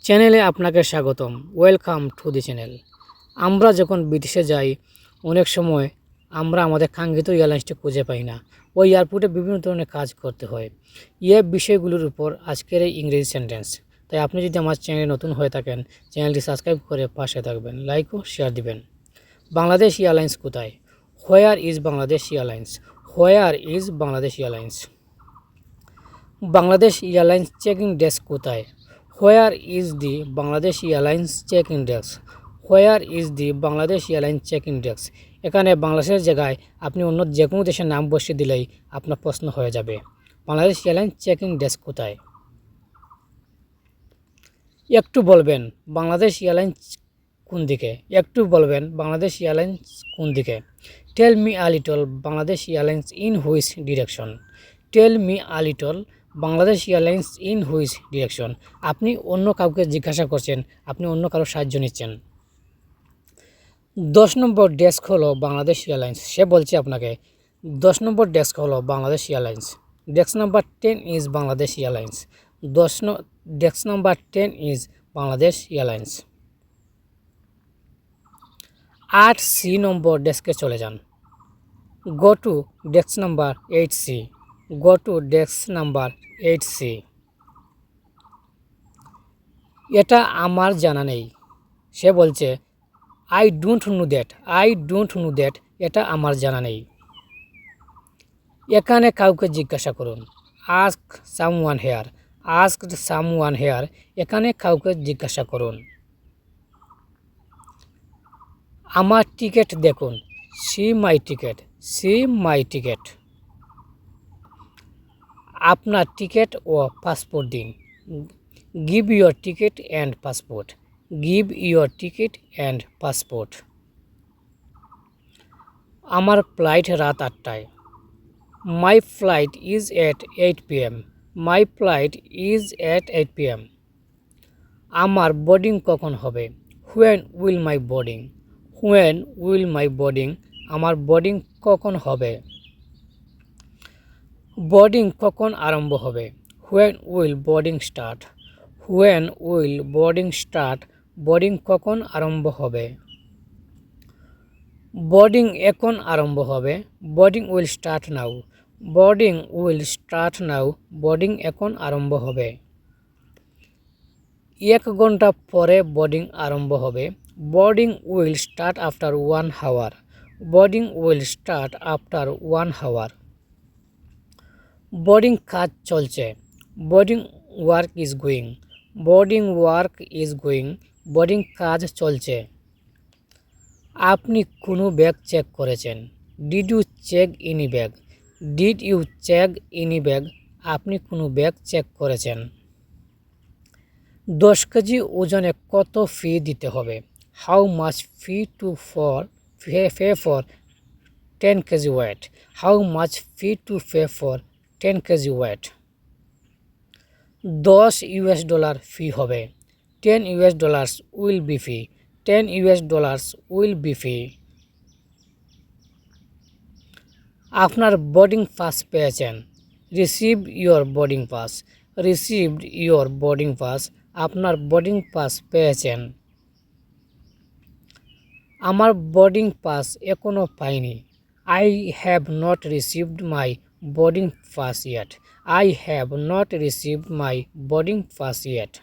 চ্যানেলে আপনাকে স্বাগতম। Welcome to the channel. আমরা যখন বিদেশে যাই অনেক সময় আমরা আমাদের কাঙ্ক্ষিত এয়ারলাইন্সটি খুঁজে পাই না। ওই এয়ারপোর্টে বিভিন্ন ধরনের কাজ করতে হয়। বিষয়গুলোর উপর আজকের এই ইংরেজি সেন্টেন্স। তাই আপনি যদি আমার চ্যানেলে নতুন হয়ে থাকেন, চ্যানেলটি সাবস্ক্রাইব করে পাশে থাকবেন, লাইক ও শেয়ার দিবেন। বাংলাদেশ এয়ারলাইন্স কোথায়? Where is Bangladesh airlines? Where is Bangladesh airlines? Bangladesh airlines checking desk কোথায়? Where is the Bangladesh airlines checking desk? Where is the Bangladesh airlines checking desk? এখানে বাংলাদেশের জায়গায় আপনি অন্য যে কোনো দেশের নাম বসিয়ে দিলেই আপনার প্রশ্ন হয়ে যাবে। বাংলাদেশ এয়ারলাইন্স চেকিং ডেস্ক কোথায়? একটু বলবেন বাংলাদেশ এয়ারলাইন্স কোন দিকে? একটু বলবেন বাংলাদেশ এয়ারলাইন্স কোন দিকে? Tell me a little Bangladesh airlines in which direction? Tell me a little Bangladesh airlines in which direction? আপনি অন্য কাউকে জিজ্ঞাসা করছেন, আপনি অন্য কারো সাহায্য নিচ্ছেন। 10 নম্বর ডেস্ক হলো বাংলাদেশ এয়ারলাইন্স। সে বলছে আপনাকে 10 নম্বর ডেস্ক হলো Bangladesh airlines. Desk number 10 is Bangladesh airlines. Desk number 10 is Bangladesh airlines. 8C নম্বর ডেস্কে চলে যান। Go to desk number 8C। Go to desk number 8C। এটা আমার জানা নেই। সে বলছে I don't know that. I don't know that. এটা আমার জানা নেই। এখানে কাউকে জিজ্ঞাসা করুন। Ask someone here. Ask someone here. এখানে কাউকে জিজ্ঞাসা করুন। আমার টিকিট দেখুন। See my ticket. See my ticket. আপনার টিকিট ও পাসপোর্ট দিন। Give your ticket and passport. Give your ticket and passport. আমার ফ্লাইট রাত 8টায়। My flight is at 8 PM। My flight is at 8 PM। আমার বোর্ডিং কখন হবে? When will my boarding? When will my boarding? আমার boarding কখন হবে? Boarding কখন আরম্ভ হবে? When will boarding start? When will boarding start? Boarding কখন আরম্ভ হবে? বোর্ডিং এখন আরম্ভ হবে। Boarding will start now. Boarding will start now. Boarding এখন আরম্ভ হবে। 1 ঘন্টা পরে বোর্ডিং আরম্ভ হবে। Boarding will start after 1 hour। Boarding will start after 1 hour। Boarding কাজ চলছে। Boarding work is going. Boarding work is going. Boarding কাজ চলছে। আপনি কোনো ব্যাগ চেক করেছেন? Did you check any bag? Did you check any bag? আপনি কোনো bag check করেছেন। 10 কেজি ওজনে কত ফি দিতে হবে? How much fee to pay for 10 KG weight? How much fee to pay for 10 KG weight? $10 fee হবে। $10 will be fee. $10 will be fee. আপনার boarding pass পেয়েছেন। Receive your boarding pass. Received your boarding pass. আপনার boarding pass পেয়েছেন। আমার boarding pass এখনও পাইনি। I have not received my boarding pass yet. I have not received my boarding pass yet.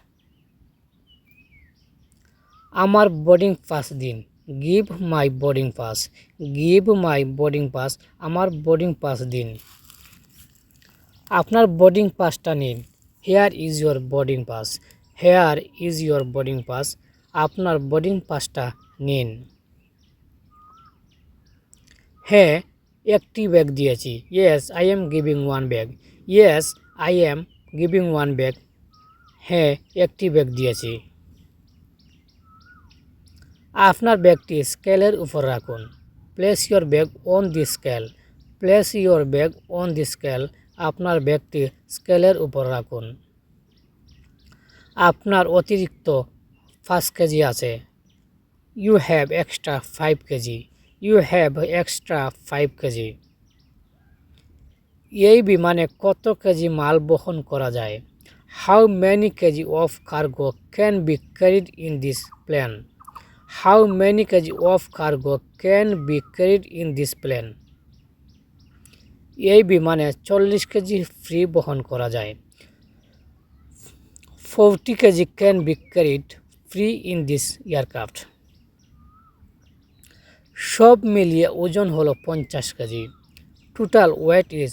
আমার boarding pass দিন। Give my boarding pass. Give my boarding pass. আমার boarding pass দিন। আপনার boarding পাসটা নিন। Hair is your boarding pass. Hair is your boarding pass. আপনার boarding পাসটা নিন। হ্যাঁ, একটি ব্যাগ দিয়েছি। Yes I am giving one bag. Yes I am giving one bag. হ্যাঁ, একটি ব্যাগ দিয়েছি। আপনার ব্যাগটি স্কেলের উপর রাখুন। Place your bag on the scale. Place your bag on the scale. আপনার ব্যাগটি স্কেলের উপর রাখুন। আপনার অতিরিক্ত 5 কেজি আছে। You have extra 5 KG. You have extra 5 KG. এই বিমানে কত কেজি মাল বহন করা যায়? How many kg of cargo can be carried in this plane? How many kg of cargo can be carried in this plane? এই বিমানে 40 KG free বহন করা যায়। 40 kg can be carried free in this aircraft. সব মিলিয়ে ওজন হলো 50 KG. Total weight is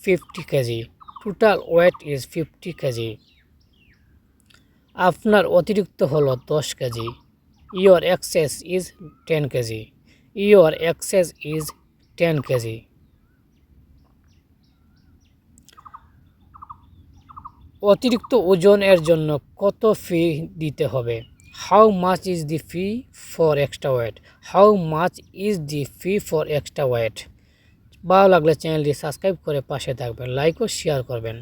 50 KG. Total weight is 50 KG. আপনার অতিরিক্ত হলো 10 KG. Your excess is 10 KG. Your excess is 10 KG. অতিরিক্ত ওজনের জন্য কত ফি দিতে হবে? How much is the fee for extra weight? How much is the fee for extra weight? ভালো লাগলে চ্যানেলটি সাবস্ক্রাইব করে পাশে থাকবেন, লাইক ও শেয়ার করবেন।